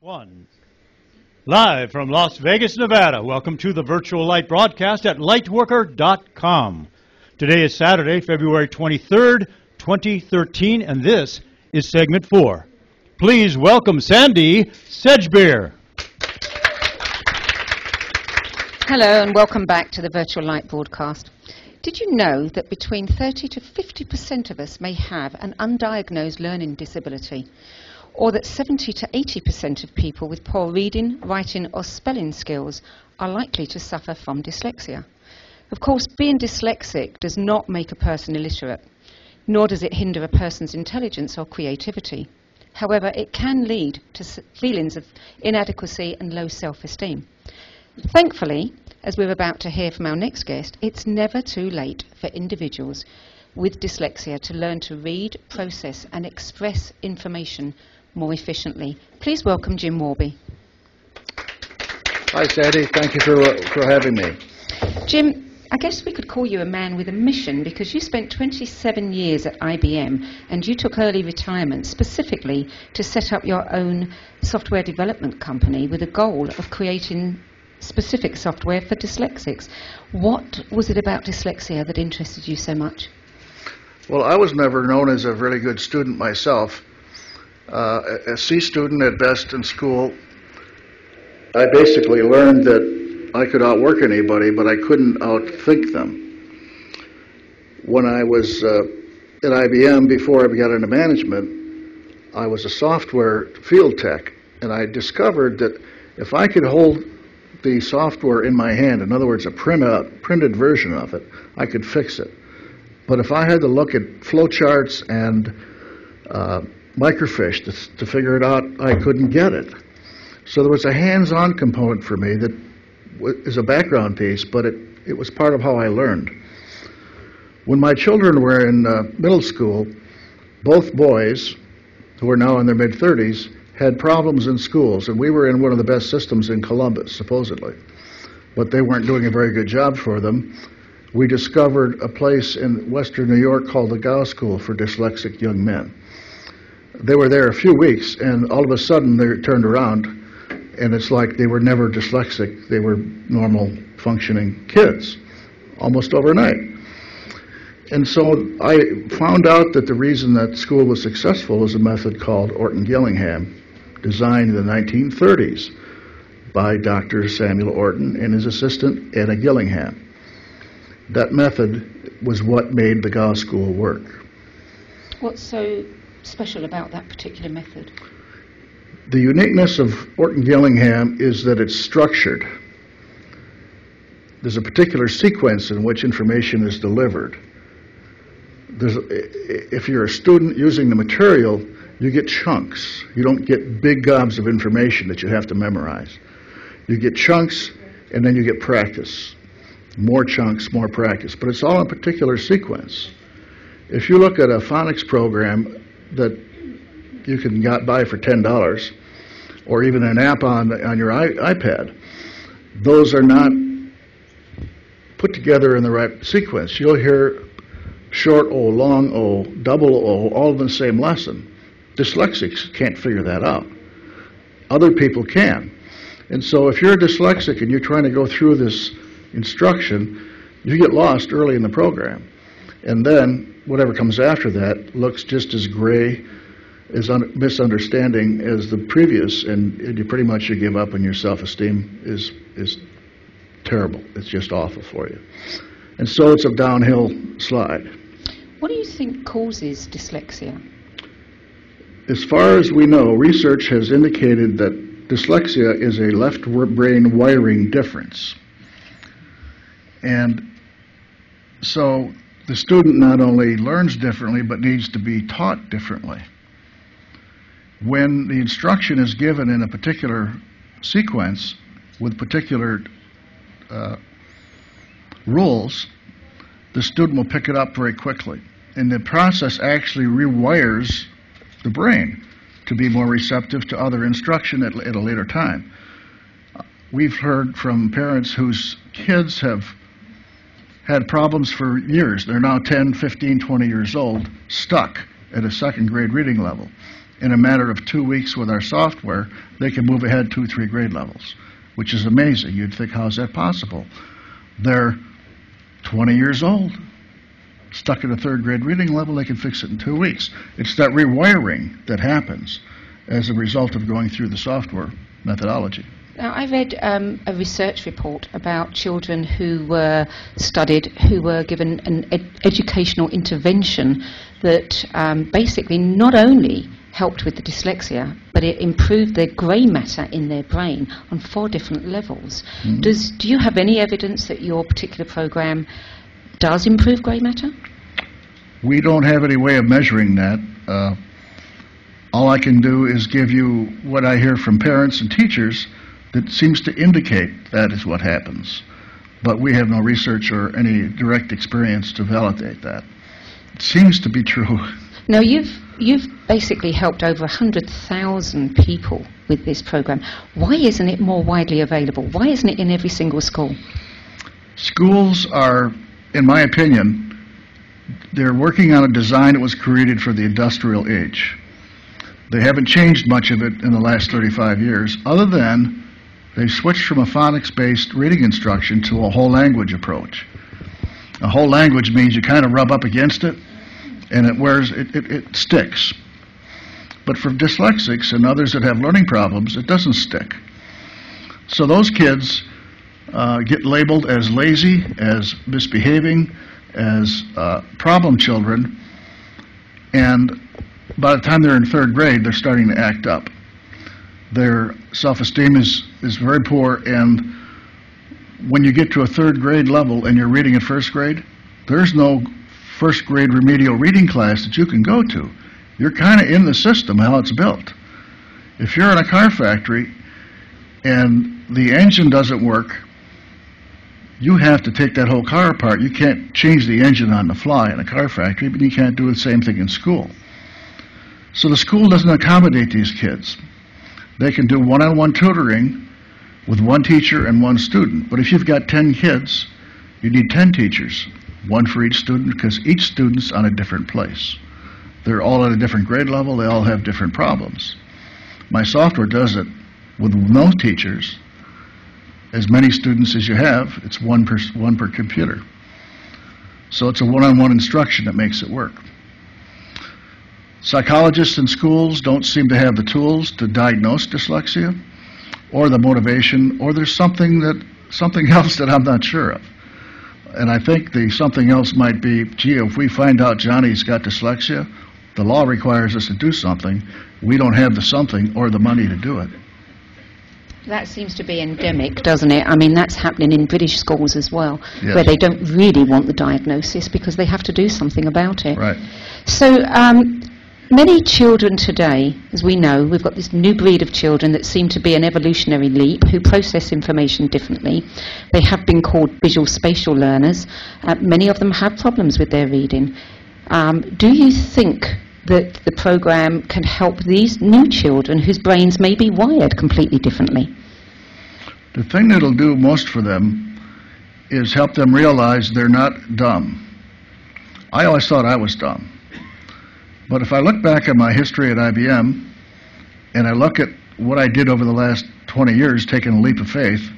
One. Live from Las Vegas, Nevada, welcome to the virtual light broadcast at lightworker.com. Today is Saturday, February 23rd, 2013, and this is segment 4. Please welcome Sandie Sedgbeer. Hello and welcome back to the virtual light broadcast. Did you know that between 30 to 50% of us may have an undiagnosed learning disability? Or that 70 to 80% of people with poor reading, writing or spelling skills are likely to suffer from dyslexia. Of course, being dyslexic does not make a person illiterate, nor does it hinder a person's intelligence or creativity. However, it can lead to feelings of inadequacy and low self-esteem. Thankfully, as we're about to hear from our next guest, it's never too late for individuals with dyslexia to learn to read, process and express information more efficiently. Please welcome Jim Worby. Hi, Sandie. Thank you for having me. Jim, I guess we could call you a man with a mission because you spent 27 years at IBM and you took early retirement specifically to set up your own software development company with a goal of creating specific software for dyslexics. What was it about dyslexia that interested you so much? Well, I was never known as a really good student myself. A C student at best in school. I basically learned that I could outwork anybody, but I couldn't outthink them. When I was at IBM, before I got into management, I was a software field tech, and I discovered that if I could hold the software in my hand, in other words, a printed version of it, I could fix it. But if I had to look at flowcharts and microfiche to figure it out, I couldn't get it. So there was a hands-on component for me that is a background piece, but it was part of how I learned. When my children were in middle school, both boys, who are now in their mid-30s, had problems in schools, and we were in one of the best systems in Columbus, supposedly. But they weren't doing a very good job for them. We discovered a place in western New York called the Gow School for Dyslexic Young Men. They were there a few weeks, and all of a sudden they turned around, and it's like they were never dyslexic. They were normal, functioning kids, almost overnight. And so I found out that the reason that school was successful was a method called Orton-Gillingham, designed in the 1930s by Dr. Samuel Orton and his assistant, Anna Gillingham. That method was what made the Gow School work. What's so special about that particular method? The uniqueness of Orton-Gillingham is that it's structured. There's a particular sequence in which information is delivered. If you're a student using the material, you get chunks. You don't get big gobs of information that you have to memorize. You get chunks, and then you get practice. More chunks, more practice. But it's all in a particular sequence. If you look at a phonics program that you can buy for $10, or even an app on your iPad, those are not put together in the right sequence. You'll hear short O, long O, double O, all in the same lesson. Dyslexics can't figure that out. Other people can. And so if you're dyslexic and you're trying to go through this instruction, you get lost early in the program. And then whatever comes after that looks just as gray, as misunderstanding as the previous, and you pretty much give up, and your self-esteem is terrible. It's just awful for you. And so it's a downhill slide. What do you think causes dyslexia? As far as we know, research has indicated that dyslexia is a left brain wiring difference. And so the student not only learns differently, but needs to be taught differently. When the instruction is given in a particular sequence with particular rules, the student will pick it up very quickly. And the process actually rewires the brain to be more receptive to other instruction at a later time. We've heard from parents whose kids have had problems for years. They're now 10, 15, 20 years old, stuck at a second grade reading level. in a matter of 2 weeks with our software, they can move ahead 2, 3 grade levels, which is amazing. You'd think, how is that possible? They're 20 years old, stuck at a 3rd grade reading level, they can fix it in 2 weeks. It's that rewiring that happens as a result of going through the software methodology. Now, I read a research report about children who were studied, who were given an educational intervention that basically not only helped with the dyslexia, but it improved their grey matter in their brain on 4 different levels. Mm-hmm. Do you have any evidence that your particular program does improve grey matter? We don't have any way of measuring that. All I can do is give you what I hear from parents and teachers that seems to indicate that is what happens. But we have no research or any direct experience to validate that. It seems to be true. Now, you've basically helped over 100,000 people with this program. Why isn't it more widely available? Why isn't it in every single school? Schools are, in my opinion, they're working on a design that was created for the industrial age. They haven't changed much of it in the last 35 years, other than they switched from a phonics-based reading instruction to a whole language approach. A whole language means you kind of rub up against it, and it sticks. But for dyslexics and others that have learning problems, it doesn't stick. So those kids get labeled as lazy, as misbehaving, as problem children, and by the time they're in 3rd grade, they're starting to act up. Their self-esteem is very poor, and when you get to a 3rd grade level and you're reading in 1st grade, there's no 1st grade remedial reading class that you can go to. You're kind of in the system, how it's built. If you're in a car factory and the engine doesn't work, you have to take that whole car apart. You can't change the engine on the fly in a car factory, but you can't do the same thing in school. So the school doesn't accommodate these kids. They can do one-on-one tutoring with 1 teacher and 1 student. But if you've got 10 kids, you need 10 teachers, 1 for each student, because each student's on a different place. They're all at a different grade level. They all have different problems. My software does it with no teachers. As many students as you have, it's one per computer. So it's a one-on-one instruction that makes it work. Psychologists in schools don't seem to have the tools to diagnose dyslexia, or the motivation, or there's something else that I'm not sure of. And I think the something else might be, gee, if we find out Johnny's got dyslexia, the law requires us to do something. We don't have the something or the money to do it. That seems to be endemic, doesn't it? I mean, that's happening in British schools as well, Yes. where they don't really want the diagnosis because they have to do something about it. Right. So many children today, as we know, we've got this new breed of children that seem to be an evolutionary leap, who process information differently. They have been called visual spatial learners. Many of them have problems with their reading. Do you think that the program can help these new children whose brains may be wired completely differently? The thing that'll do most for them is help them realize they're not dumb. I always thought I was dumb. But if I look back at my history at IBM, and I look at what I did over the last 20 years, taking a leap of faith,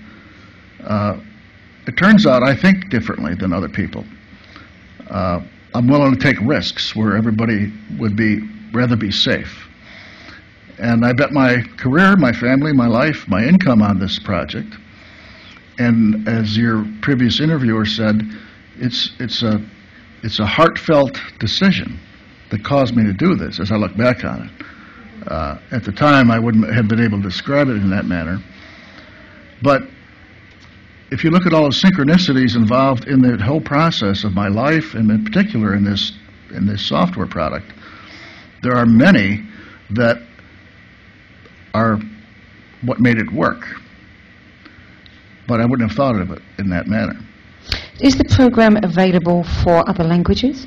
it turns out I think differently than other people. I'm willing to take risks where everybody would rather be safe. And I bet my career, my family, my life, my income on this project. And as your previous interviewer said, it's a heartfelt decision that caused me to do this as I look back on it. At the time, I wouldn't have been able to describe it in that manner. But if you look at all the synchronicities involved in the whole process of my life, and in particular in this software product, there are many that are what made it work. But I wouldn't have thought of it in that manner. Is the program available for other languages?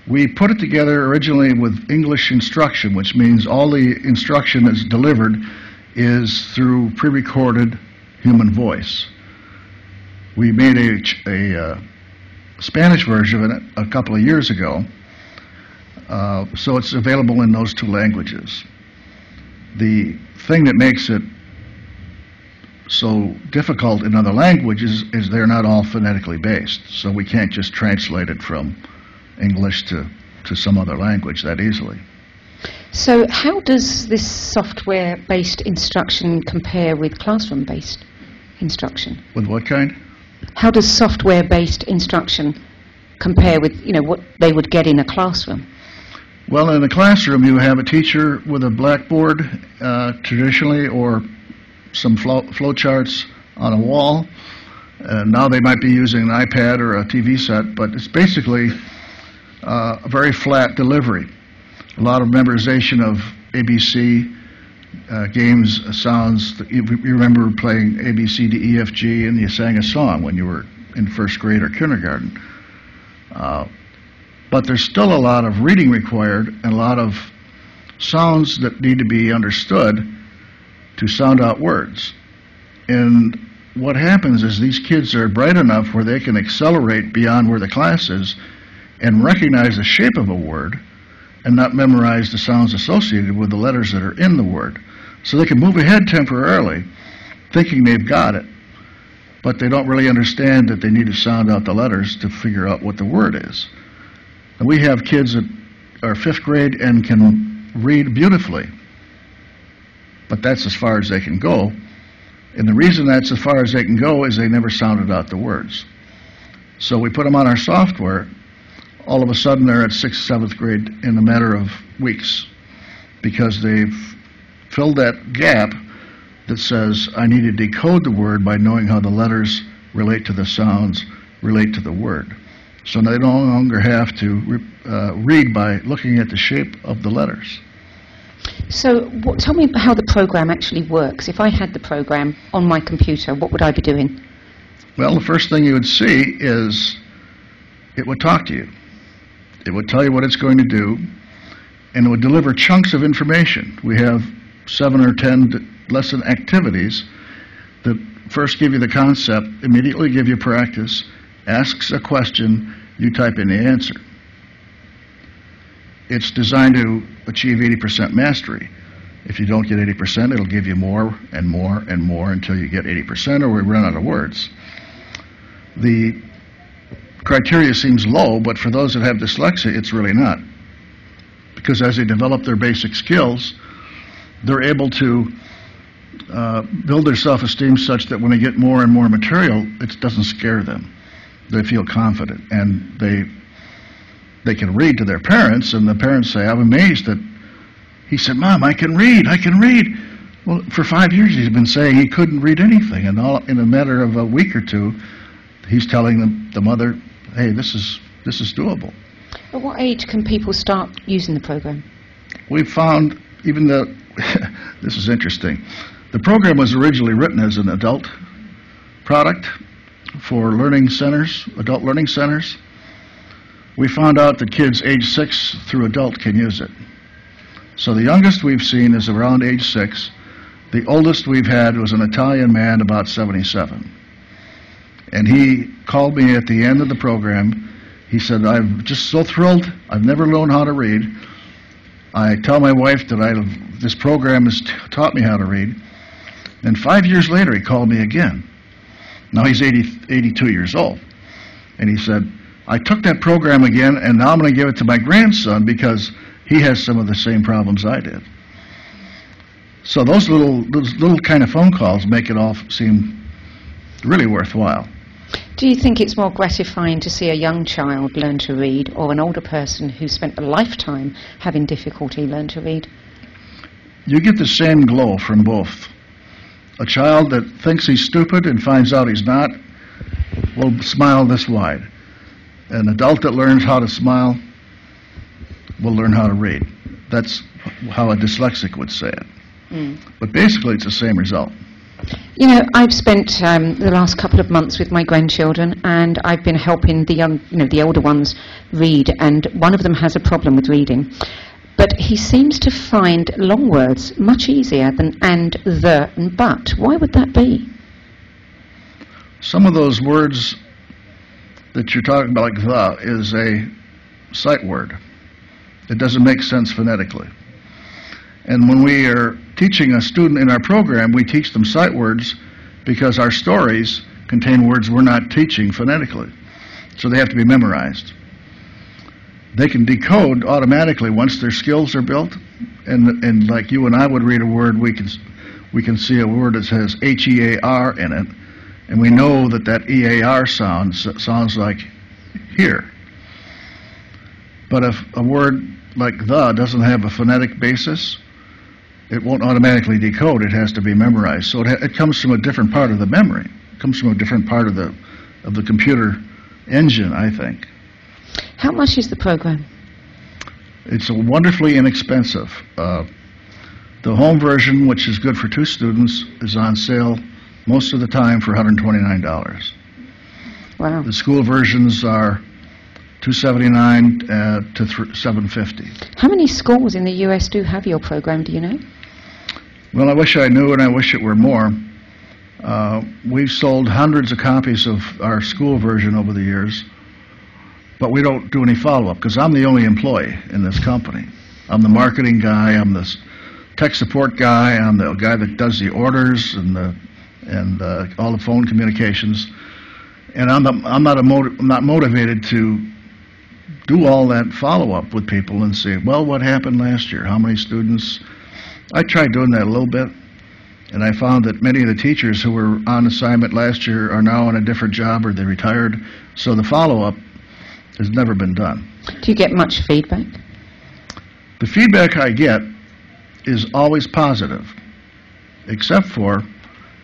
We put it together originally with English instruction, which means all the instruction that's delivered is through pre-recorded human voice. We made a Spanish version of it a couple of years ago, so it's available in those 2 languages. The thing that makes it so difficult in other languages is they're not all phonetically based, so we can't just translate it from English to some other language that easily. So how does this software-based instruction compare with classroom-based instruction? With what kind? How does software-based instruction compare with, what they would get in a classroom? Well, in a classroom, you have a teacher with a blackboard, traditionally, or some flow charts on a wall. Now they might be using an iPad or a TV set, but it's basically a very flat delivery. A lot of memorization of ABC games, sounds. You remember playing A, B, C, D, E, F, G, and you sang a song when you were in first grade or kindergarten. But there's still a lot of reading required and a lot of sounds that need to be understood to sound out words. And what happens is these kids are bright enough where they can accelerate beyond where the class is and recognize the shape of a word and not memorize the sounds associated with the letters that are in the word. So they can move ahead temporarily, thinking they've got it, but they don't really understand that they need to sound out the letters to figure out what the word is. And we have kids that are fifth grade and can read beautifully, but that's as far as they can go. And the reason that's as far as they can go is they never sounded out the words. So we put them on our software. All of a sudden they're at 6th, 7th grade in a matter of weeks because they've filled that gap that says, I need to decode the word by knowing how the letters relate to the sounds, relate to the word. So they no longer have to read by looking at the shape of the letters. So tell me how the program actually works. If I had the program on my computer, what would I be doing? Well, the first thing you would see is it would talk to you. It would tell you what it's going to do, and it would deliver chunks of information. We have 7 or 10 lesson activities that first give you the concept, immediately give you practice, asks a question, you type in the answer. It's designed to achieve 80% mastery. If you don't get 80%, it'll give you more and more and more until you get 80% or we run out of words. The criteria seems low, but for those that have dyslexia, it's really not. Because as they develop their basic skills, they're able to build their self-esteem such that when they get more and more material, it doesn't scare them. They feel confident, and they can read to their parents, and the parents say, I'm amazed that he said, Mom, I can read, I can read. Well, for 5 years he's been saying he couldn't read anything, and in a matter of a week or two, he's telling the mother, hey, this is doable. At what age can people start using the program? We've found, even though, this is interesting, the program was originally written as an adult product for learning centers, adult learning centers. We found out that kids age 6 through adult can use it. So the youngest we've seen is around age 6. The oldest we've had was an Italian man about 77. And he called me at the end of the program. He said, I'm just so thrilled. I've never learned how to read. I tell my wife that this program has taught me how to read. And 5 years later, he called me again. Now he's 82 years old. And he said, I took that program again, and now I'm going to give it to my grandson because he has some of the same problems I did. So those little kind of phone calls make it all seem really worthwhile. Do you think it's more gratifying to see a young child learn to read or an older person who spent a lifetime having difficulty learn to read? You get the same glow from both. A child that thinks he's stupid and finds out he's not will smile this wide. An adult that learns how to smile will learn how to read. That's how a dyslexic would say it. But basically it's the same result. You know, I've spent the last couple of months with my grandchildren, and I've been helping the young, the older ones read, and one of them has a problem with reading. But he seems to find long words much easier than and, the, and but. Why would that be? Some of those words that you're talking about, like the, is a sight word. It doesn't make sense phonetically. And when we are teaching a student in our program, we teach them sight words because our stories contain words we're not teaching phonetically. So they have to be memorized. They can decode automatically once their skills are built. And like you and I would read a word, we can see a word that says H-E-A-R in it, and we know that that E-A-R sounds like here. But if a word like the doesn't have a phonetic basis, it won't automatically decode. It has to be memorized. So it comes from a different part of the memory. It comes from a different part of the computer engine, I think. How much is the program? It's wonderfully inexpensive. The home version, which is good for 2 students, is on sale most of the time for $129. Wow. The school versions are $279 to $750. How many schools in the US do have your program, do you know? Well, I wish I knew, and I wish it were more. We've sold hundreds of copies of our school version over the years, but we don't do any follow-up because I'm the only employee in this company. I'm the marketing guy, I'm the tech support guy, I'm the guy that does the orders and all the phone communications, and I'm not motivated to do all that follow-up with people and say, well, what happened last year? How many students? I tried doing that a little bit, and I found that many of the teachers who were on assignment last year are now on a different job or they retired, so the follow-up has never been done. Do you get much feedback? The feedback I get is always positive, except for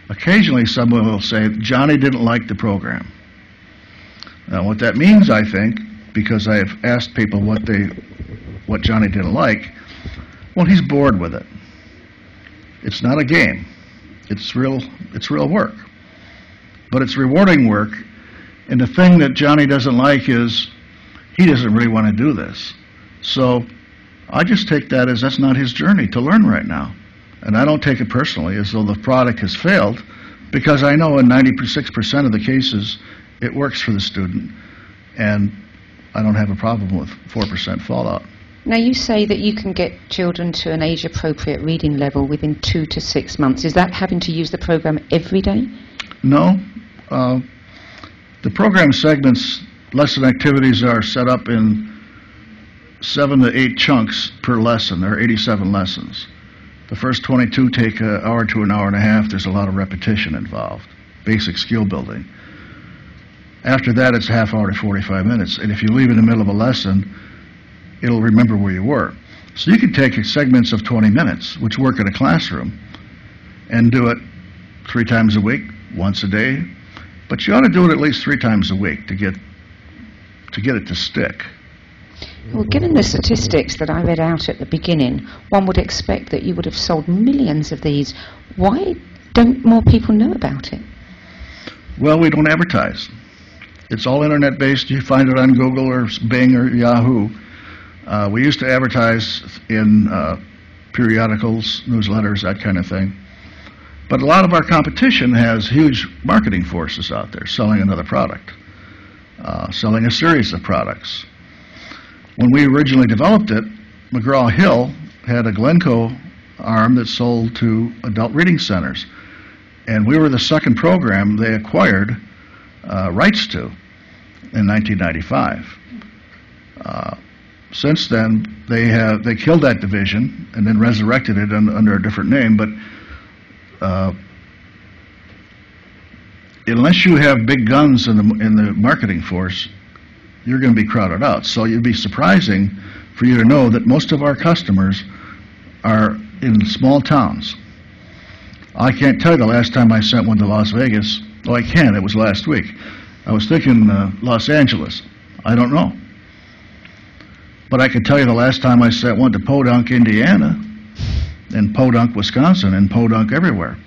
occasionally someone will say, Johnny didn't like the program. Now, what that means, I think, because I have asked people what Johnny didn't like, well, he's bored with it. It's not a game. It's real work. But it's rewarding work, and the thing that Johnny doesn't like is he doesn't really want to do this. So I just take that as that's not his journey to learn right now. And I don't take it personally as though the product has failed, because I know in 96% of the cases it works for the student, and I don't have a problem with 4% fallout. Now, you say that you can get children to an age-appropriate reading level within 2 to 6 months. Is that having to use the program every day? No. The program segments, lesson activities are set up in 7 to 8 chunks per lesson. There are 87 lessons. The first 22 take an hour to an hour and a half. There's a lot of repetition involved, basic skill building. After that, it's a half hour to 45 minutes. And if you leave in the middle of a lesson, it'll remember where you were. So you can take segments of 20 minutes, which work in a classroom, and do it 3 times a week, once a day. But you ought to do it at least 3 times a week to get it to stick. Well, given the statistics that I read out at the beginning, one would expect that you would have sold millions of these. Why don't more people know about it? Well, we don't advertise. It's all internet-based. You find it on Google or Bing or Yahoo. We used to advertise in periodicals, newsletters, that kind of thing. But a lot of our competition has huge marketing forces out there selling another product, selling a series of products. When we originally developed it, McGraw-Hill had a Glencoe arm that sold to adult reading centers. And we were the second program they acquired rights to in 1995. Since then, they killed that division and then resurrected it under a different name. But unless you have big guns in the marketing force, you're going to be crowded out. So it'd be surprising for you to know that most of our customers are in small towns. I can't tell you the last time I sent one to Las Vegas. Oh, I can. It was last week. I was thinking Los Angeles. I don't know. But I can tell you the last time I sent one to Podunk, Indiana, and Podunk, Wisconsin, and Podunk everywhere.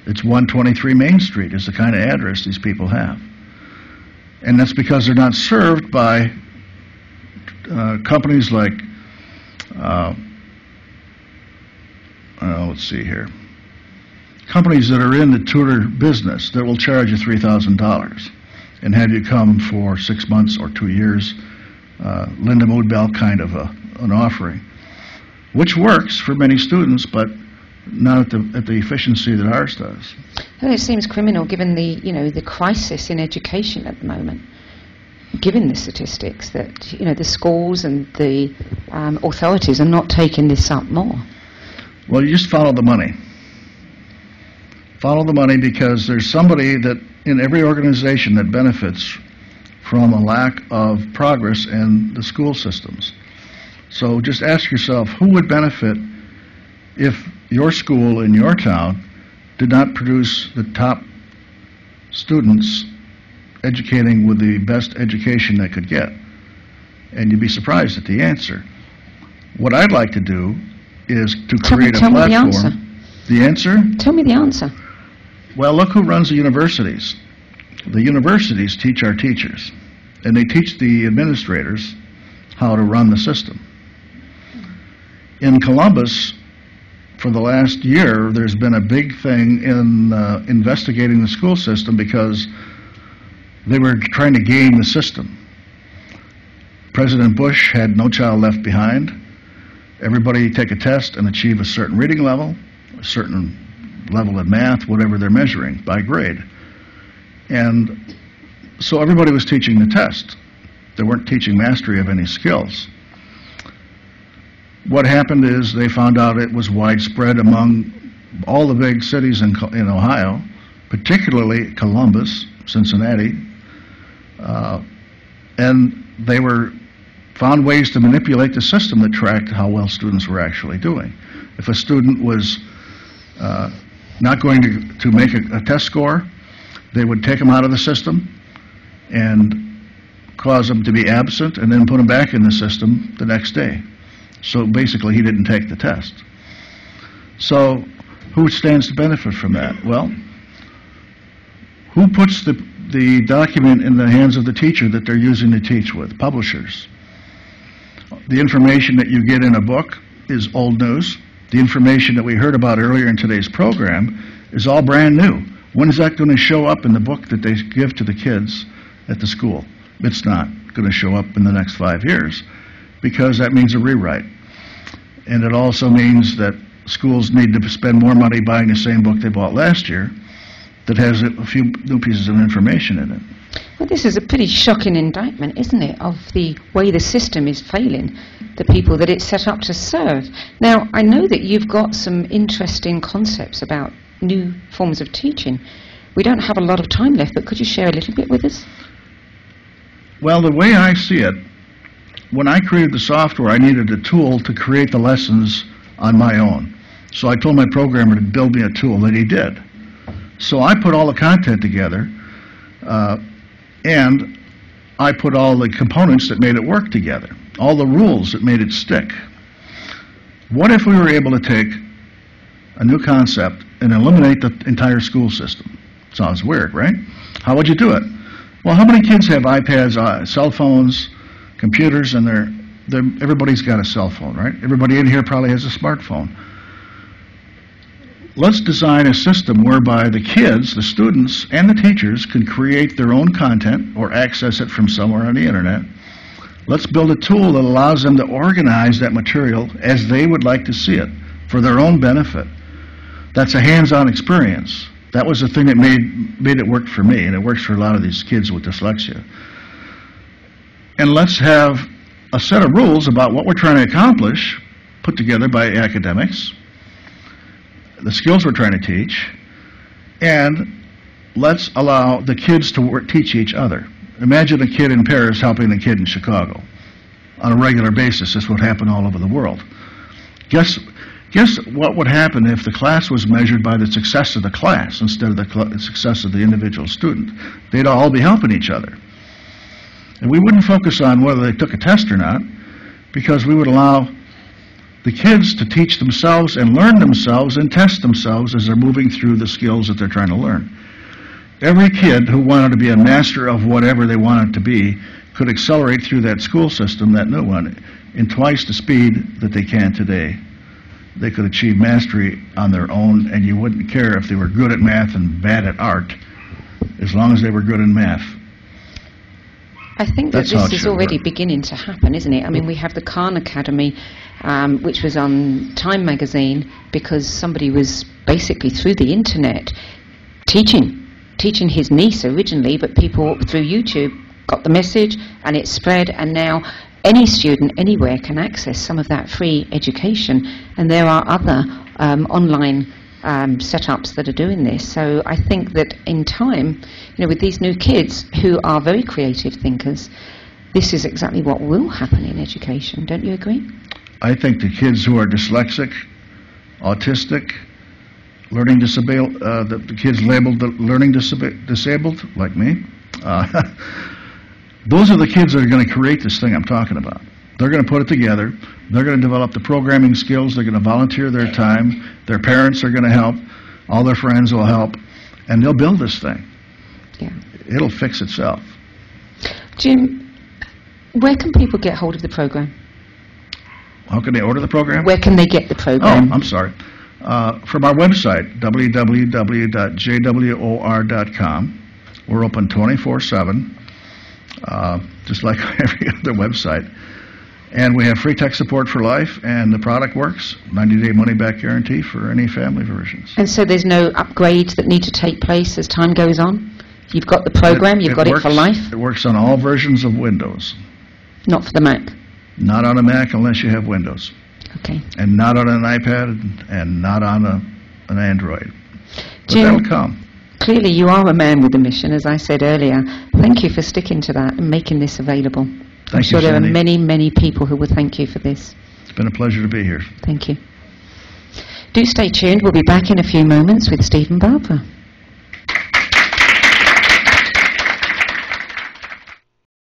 It's 123 Main Street is the kind of address these people have. And that's because they're not served by companies like, let's see here, companies that are in the tutor business that will charge you $3,000 and have you come for 6 months or 2 years, Linda Mood Bell kind of an offering. which works for many students, but not at the efficiency that ours does. And it seems criminal given the crisis in education at the moment, given the statistics that, the schools and the authorities are not taking this up more. Well, you just follow the money. Follow the money, because there's somebody that in every organization that benefits from a lack of progress in the school systems. So just ask yourself, who would benefit if your school in your town did not produce the top students educating with the best education they could get? And you'd be surprised at the answer. What I'd like to do is to create a platform. Tell me the answer. The answer? Tell me the answer. Well, look who runs the universities. The universities teach our teachers, and they teach the administrators how to run the system. In Columbus, for the last year, there's been a big thing in investigating the school system because they were trying to game the system. President Bush had No Child Left Behind. Everybody take a test and achieve a certain reading level, a certain level in math, whatever they're measuring by grade. And so everybody was teaching the test. They weren't teaching mastery of any skills. What happened is they found out it was widespread among all the big cities in Ohio, particularly Columbus, Cincinnati, and they found ways to manipulate the system that tracked how well students were actually doing. If a student was not going to make a test score, they would take them out of the system and cause them to be absent and then put them back in the system the next day. So basically he didn't take the test. So who stands to benefit from that? Well, who puts the document in the hands of the teacher that they're using to teach with? Publishers. The information that you get in a book is old news. The information that we heard about earlier in today's program is all brand new. When is that going to show up in the book that they give to the kids at the school? It's not going to show up in the next 5 years, because that means a rewrite. And it also means that schools need to spend more money buying the same book they bought last year that has a few new pieces of information in it. Well, this is a pretty shocking indictment, isn't it, of the way the system is failing the people that it's set up to serve. Now, I know that you've got some interesting concepts about new forms of teaching. We don't have a lot of time left, but could you share a little bit with us? Well, the way I see it, when I created the software, I needed a tool to create the lessons on my own. So I told my programmer to build me a tool, and he did. So I put all the content together, and I put all the components that made it work together, all the rules that made it stick. What if we were able to take a new concept and eliminate the entire school system? Sounds weird, right? How would you do it? Well, how many kids have iPads, cell phones, computers, and everybody's got a cell phone, right? Everybody in here probably has a smartphone. Let's design a system whereby the kids, the students, and the teachers can create their own content or access it from somewhere on the internet. Let's build a tool that allows them to organize that material as they would like to see it for their own benefit. That's a hands-on experience. That was the thing that made it work for me, and it works for a lot of these kids with dyslexia. And let's have a set of rules about what we're trying to accomplish, put together by academics, the skills we're trying to teach, and let's allow the kids to teach each other. Imagine a kid in Paris helping a kid in Chicago on a regular basis. This would happen all over the world. Guess what would happen if the class was measured by the success of the class instead of the success of the individual student? They'd all be helping each other. And we wouldn't focus on whether they took a test or not, because we would allow the kids to teach themselves and learn themselves and test themselves as they're moving through the skills that they're trying to learn. Every kid who wanted to be a master of whatever they wanted to be could accelerate through that school system, that new one, in twice the speed that they can today. They could achieve mastery on their own, and you wouldn't care if they were good at math and bad at art, as long as they were good in math. I think that this is already beginning to happen, isn't it? I mean, we have the Khan Academy which was on Time magazine, because somebody was basically through the internet teaching his niece originally, but people through YouTube got the message and it spread, and now any student anywhere can access some of that free education, and there are other online setups that are doing this. So I think that in time, with these new kids who are very creative thinkers, this is exactly what will happen in education. Don't you agree? I think the kids who are dyslexic, autistic, learning disabled, the kids labeled learning disabled, like me, those are the kids that are going to create this thing I'm talking about. They're going to put it together. They're going to develop the programming skills. They're going to volunteer their time. Their parents are going to help. All their friends will help. And they'll build this thing. Yeah. It'll fix itself. Jim, where can people get hold of the program? How can they order the program? Where can they get the program? Oh, I'm sorry. From our website, www.jwor.com. We're open 24/7, just like every other website. And we have free tech support for life, and the product works. 90-day money-back guarantee for any family versions. And so there's no upgrades that need to take place as time goes on? You've got the program, you've got it for life? It works on all versions of Windows. Not for the Mac? Not on a Mac unless you have Windows. Okay. And not on an iPad, and not on an Android. But Jim, that'll come. Clearly you are a man with a mission, as I said earlier. Thank you for sticking to that and making this available. I'm sure there are many, many people who will thank you for this. It's been a pleasure to be here. Thank you. Do stay tuned. We'll be back in a few moments with Steve and Barbara.